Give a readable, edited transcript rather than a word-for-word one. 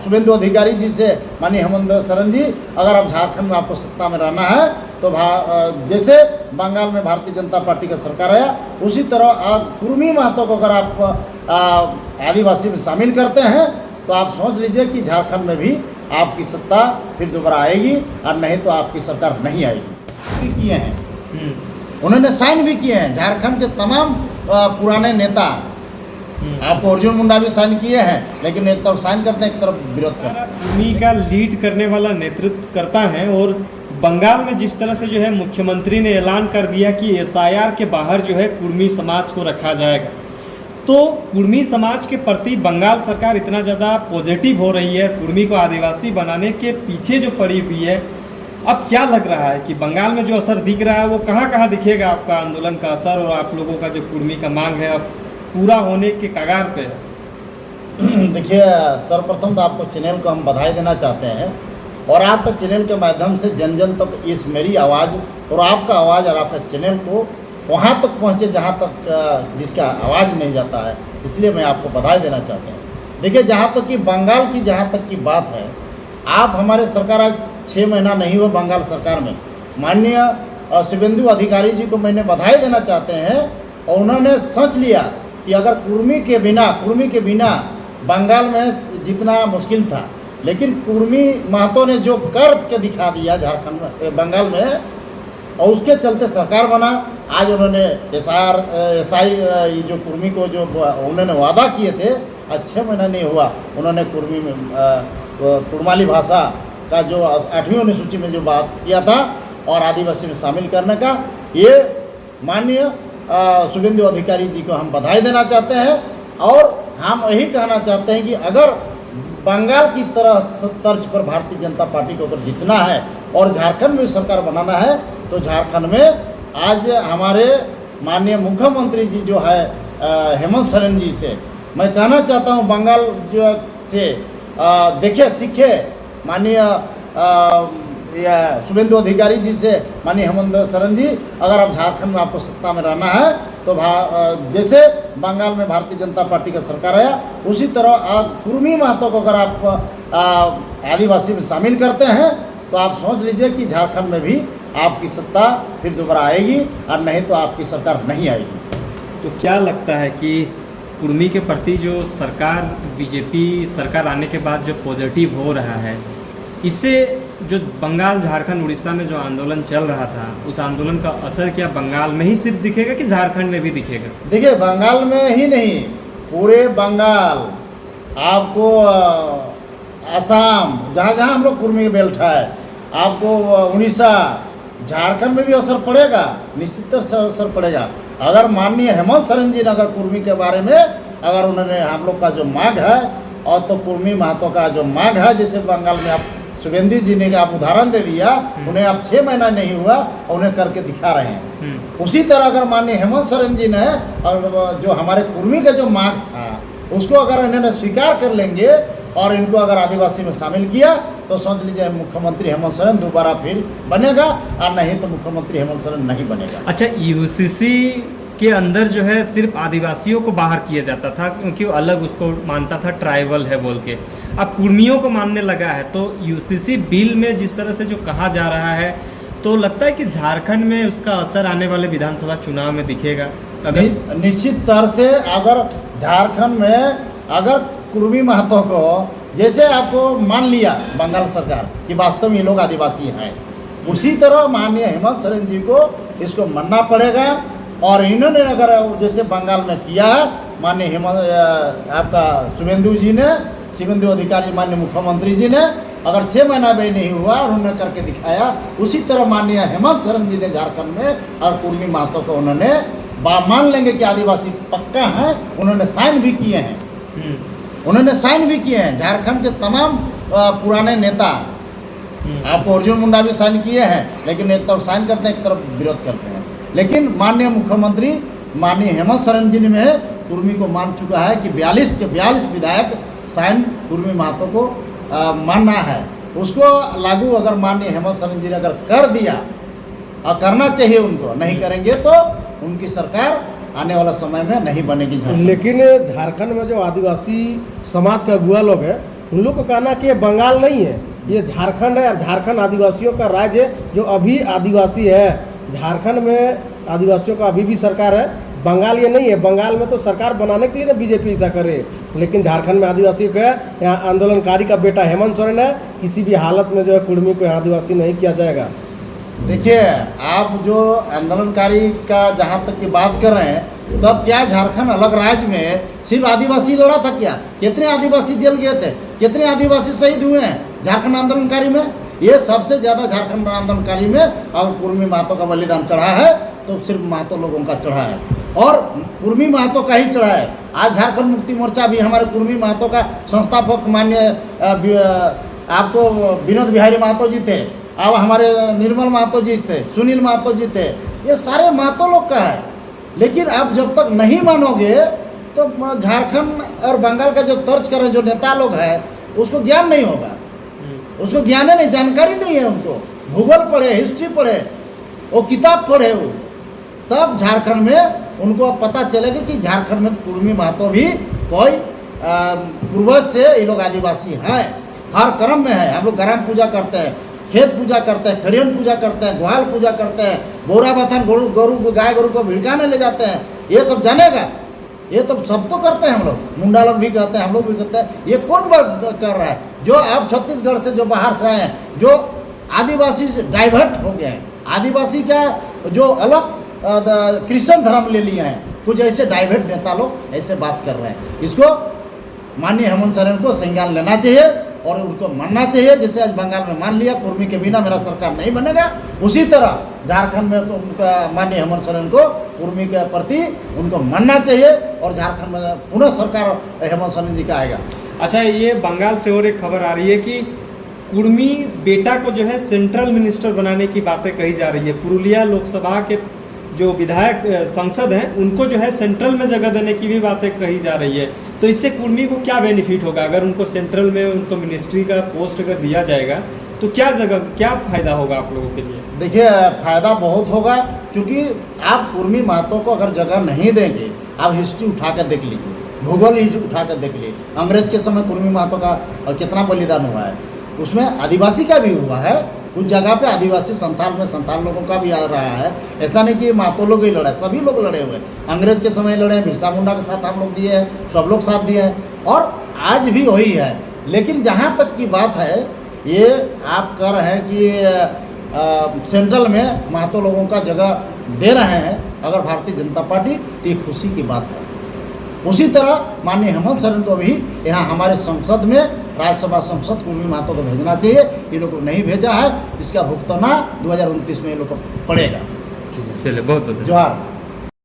शुभेंदु अधिकारी जी से, माननीय हेमंत सोरेन जी, अगर आप झारखंड में आपको सत्ता में रहना है तो जैसे बंगाल में भारतीय जनता पार्टी का सरकार आया, उसी तरह कुर्मी महतो को अगर आप आदिवासी में शामिल करते हैं तो आप सोच लीजिए कि झारखंड में भी आपकी सत्ता फिर दोबारा आएगी, और नहीं तो आपकी सरकार नहीं आएगी। किए हैं, उन्होंने साइन भी किए हैं झारखंड के तमाम पुराने नेता। आपको अर्जुन मुंडा भी साइन किए हैं, लेकिन एक तरफ साइन करते हैं, एक तरफ विरोध करते हैं। कुर्मी का लीड करने वाला नेतृत्व करता है, और बंगाल में जिस तरह से जो है मुख्यमंत्री ने ऐलान कर दिया कि एसआईआर के बाहर जो है कुर्मी समाज को रखा जाएगा, तो कुर्मी समाज के प्रति बंगाल सरकार इतना ज़्यादा पॉजिटिव हो रही है, कुर्मी को आदिवासी बनाने के पीछे जो पड़ी हुई है, अब क्या लग रहा है कि बंगाल में जो असर दिख रहा है वो कहाँ कहाँ दिखेगा आपका आंदोलन का असर, और आप लोगों का जो कुर्मी का मांग है अब पूरा होने के कगार पे है? देखिए, सर्वप्रथम तो आपको चैनल को हम बधाई देना चाहते हैं, और आपका चैनल के माध्यम से जन जन तक इस मेरी आवाज़ और आपका आवाज़ और आपका चैनल को वहाँ तक पहुँचे जहाँ तक जिसका आवाज़ नहीं जाता है, इसलिए मैं आपको बधाई देना चाहते हैं। देखिए, जहाँ तक कि बंगाल की जहाँ तक की बात है, आप हमारे सरकार आज 6 महीना नहीं हुआ बंगाल सरकार में, माननीय शुभेंदु अधिकारी जी को मैंने बधाई देना चाहते हैं, और उन्होंने सोच लिया कि अगर कुर्मी के बिना बंगाल में जितना मुश्किल था, लेकिन कुर्मी महतो ने जो कर के दिखा दिया झारखंड में, बंगाल में, और उसके चलते सरकार बना। आज उन्होंने एसआई जो कुर्मी को जो उन्होंने वादा किए थे, आज 6 महीना नहीं हुआ, उन्होंने कुर्मी में कुड़माली भाषा का जो 8वीं अनुसूची में जो बात किया था और आदिवासी में शामिल करने का, ये माननीय शुभेंदु अधिकारी जी को हम बधाई देना चाहते हैं, और हम यही कहना चाहते हैं कि अगर बंगाल की तरह तर्ज पर भारतीय जनता पार्टी को अगर जीतना है और झारखंड में सरकार बनाना है, तो झारखंड में आज हमारे माननीय मुख्यमंत्री जी जो है हेमंत सोरेन जी से मैं कहना चाहता हूँ, बंगाल जो से देखे सीखे माननीय शुभेंदु अधिकारी जी से, माननीय हेमंत सोरेन जी, अगर आप झारखंड में आपको सत्ता में रहना है तो जैसे बंगाल में भारतीय जनता पार्टी का सरकार आया, उसी तरह कुर्मी महतो को अगर आप आदिवासी में शामिल करते हैं तो आप सोच लीजिए कि झारखंड में भी आपकी सत्ता फिर दोबारा आएगी, और नहीं तो आपकी सरकार नहीं आएगी। तो क्या लगता है कि कुर्मी के प्रति जो सरकार, बीजेपी सरकार आने के बाद जो पॉजिटिव हो रहा है, इससे जो बंगाल, झारखंड, उड़ीसा में जो आंदोलन चल रहा था, उस आंदोलन का असर क्या बंगाल में ही सिर्फ दिखेगा कि झारखंड में भी दिखेगा? देखिए, बंगाल में ही नहीं, पूरे बंगाल, आपको असम, जहाँ जहाँ हम लोग कुर्मी बेल्ट है, आपको उड़ीसा, झारखंड में भी असर पड़ेगा, निश्चित तरह से असर पड़ेगा। अगर माननीय हेमंत सोरेन जी ने अगर कुर्मी के बारे में अगर उन्होंने हम लोग का जो मांग है, और तो कुर्मी महतो का जो मांग है, जैसे बंगाल में आप शुभेंदु जी ने आप उदाहरण दे दिया, उन्हें अब 6 महीना नहीं हुआ और उन्हें करके दिखा रहे हैं। उसी तरह अगर माननीय हेमंत सोरेन जी ने और जो हमारे कुर्मी का जो मांग था उसको अगर इन्होंने स्वीकार कर लेंगे और इनको अगर आदिवासी में शामिल किया, तो सोच लीजिए मुख्यमंत्री हेमंत सोरेन दोबारा फिर बनेगा, और नहीं तो मुख्यमंत्री हेमंत सोरेन नहीं बनेगा। अच्छा, यूसीसी के अंदर जो है सिर्फ आदिवासियों को बाहर किया जाता था, क्योंकि वो अलग उसको मानता था, ट्राइबल है बोल के, अब कुर्मियों को मानने लगा है। तो यूसीसी बिल में जिस तरह से जो कहा जा रहा है, तो लगता है कि झारखंड में उसका असर आने वाले विधानसभा चुनाव में दिखेगा? अगर निश्चित तरह से अगर झारखंड में अगर कुर्मी महतो को, जैसे आपको मान लिया बंगाल सरकार कि वास्तव में ये लोग आदिवासी हैं, उसी तरह माननीय हेमंत सोरेन जी को इसको मानना पड़ेगा। और इन्होंने अगर जैसे बंगाल में किया है, माननीय हेमंत आपका शुभेंदु अधिकारी माननीय मुख्यमंत्री जी ने अगर 6 महीना भी नहीं हुआ और उन्होंने करके दिखाया, उसी तरह माननीय हेमंत सोरेन जी ने झारखंड में और कुर्मी महतो को उन्होंने मान लेंगे कि आदिवासी पक्का हैं, उन्होंने साइन भी किए हैं। झारखंड के तमाम पुराने नेता, आपको अर्जुन मुंडा भी साइन किए हैं, लेकिन एक तरफ साइन करते हैं, एक तरफ विरोध करते हैं। लेकिन माननीय मुख्यमंत्री माननीय हेमंत सोरेन जी ने कुर्मी को मान चुका है कि 42 के 42 विधायक साइन कुर्मी महतो को मानना है, उसको लागू अगर माननीय हेमंत सोरेन जी ने अगर कर दिया, और करना चाहिए उनको, नहीं करेंगे तो उनकी सरकार आने वाला समय में नहीं बनेगी। लेकिन झारखंड में जो आदिवासी समाज का अगुआ लोग है, उन लोग को कहना कि ये बंगाल नहीं है, ये झारखंड है और झारखंड आदिवासियों का राज्य है जो अभी आदिवासी है। झारखंड में आदिवासियों का अभी भी सरकार है, बंगाल ये नहीं है। बंगाल में तो सरकार बनाने के लिए ना बीजेपी ऐसा करे, लेकिन झारखंड में आदिवासी को है। यहाँ आंदोलनकारी का बेटा हेमंत सोरेन है, किसी भी हालत में जो है कुर्मी को यहाँ आदिवासी नहीं किया जाएगा। देखिए, आप जो आंदोलनकारी का जहाँ तक की बात कर रहे हैं, तो अब क्या झारखंड अलग राज्य में सिर्फ आदिवासी लड़ा था क्या? कितने आदिवासी जेल गए थे, कितने आदिवासी शहीद हुए हैं झारखंड आंदोलनकारी में? ये सबसे ज़्यादा झारखंड आंदोलनकारी में और कुर्मी महतो का बलिदान चढ़ा है तो सिर्फ महतो लोगों का चढ़ा है, और कुर्मी महतो का ही चढ़ा है। आज झारखंड मुक्ति मोर्चा भी हमारे कुर्मी महतो का संस्थापक मान्य आपको विनोद बिहारी महतो जी थे, अब हमारे निर्मल महतो जी थे, सुनील महतो जी थे, ये सारे महतो लोग का है। लेकिन आप जब तक नहीं मानोगे तो झारखंड और बंगाल का जो तर्ज कर रहे जो नेता लोग हैं उसको ज्ञान नहीं होगा, उसको ज्ञान नहीं, जानकारी नहीं है उनको। भूगोल पढ़े, हिस्ट्री पढ़े, वो किताब पढ़े वो, तब झारखंड में उनको पता चलेगा कि झारखंड में कुर्मी महतो भी कोई पूर्वज से ये लोग आदिवासी हैं। हर कर्म में है। हम लोग ग्राम पूजा करते हैं, खेत पूजा करते हैं, खरियन पूजा करते हैं, ग्वाल पूजा करते हैं, बोरा बथान गरु गाय गरु को भिड़काने ले जाते हैं, ये सब जानेगा। ये तो सब तो करते हैं हम लोग, मुंडा लोग भी करते हैं, हम लोग भी करते हैं। ये कौन कर रहा है? जो आप छत्तीसगढ़ से जो बाहर से आए हैं, जो आदिवासी से डाइवर्ट हो गए हैं, आदिवासी का जो अलग क्रिश्चियन धर्म ले लिए हैं, कुछ ऐसे डाइवर्ट नेता लोग ऐसे बात कर रहे हैं। इसको माननीय हेमंत सोरेन को संज्ञान लेना चाहिए और उनको मानना चाहिए। जैसे आज बंगाल में मान लिया कुर्मी के बिना मेरा सरकार नहीं बनेगा, उसी तरह झारखंड में तो उनका माननीय हेमंत सोरेन को कुर्मी के प्रति उनको मानना चाहिए और झारखंड में पुनः सरकार हेमंत सोरेन जी का आएगा। अच्छा, ये बंगाल से और एक खबर आ रही है कि कुर्मी बेटा को जो है सेंट्रल मिनिस्टर बनाने की बातें कही जा रही है। पुरुलिया लोकसभा के जो विधायक सांसद हैं उनको जो है सेंट्रल में जगह देने की भी बातें कही जा रही है। तो इससे कुर्मी को क्या बेनिफिट होगा? अगर उनको सेंट्रल में उनको मिनिस्ट्री का पोस्ट अगर दिया जाएगा तो क्या फ़ायदा होगा आप लोगों के लिए? देखिए, फ़ायदा बहुत होगा, क्योंकि आप कुर्मी महतो को अगर जगह नहीं देंगे, आप हिस्ट्री उठा कर देख लीजिए, भूगोल उठा कर देख लीजिए। अंग्रेज के समय कुर्मी महतो का कितना बलिदान हुआ है, उसमें आदिवासी का भी हुआ है, कुछ जगह पे आदिवासी संथाल लोगों का भी आ रहा है। ऐसा नहीं कि महतो लोग ही लड़े, सभी लोग लड़े हुए। अंग्रेज के समय लड़े, बिरसा मुंडा के साथ हम लोग दिए हैं, सब लोग साथ दिए हैं और आज भी वही है। लेकिन जहाँ तक की बात है, ये आप कह रहे हैं कि सेंट्रल में महतो लोगों का जगह दे रहे हैं अगर भारतीय जनता पार्टी, तो ये खुशी की बात है। उसी तरह माननीय हेमंत सोरेन को भी यहाँ हमारे संसद में, राज्यसभा संसद कुर्मी महतो को भेजना चाहिए। ये लोग को नहीं भेजा है, इसका भुगताना 2029 में ये लोग को पड़ेगा। चलिए, बहुत बहुत जोहार।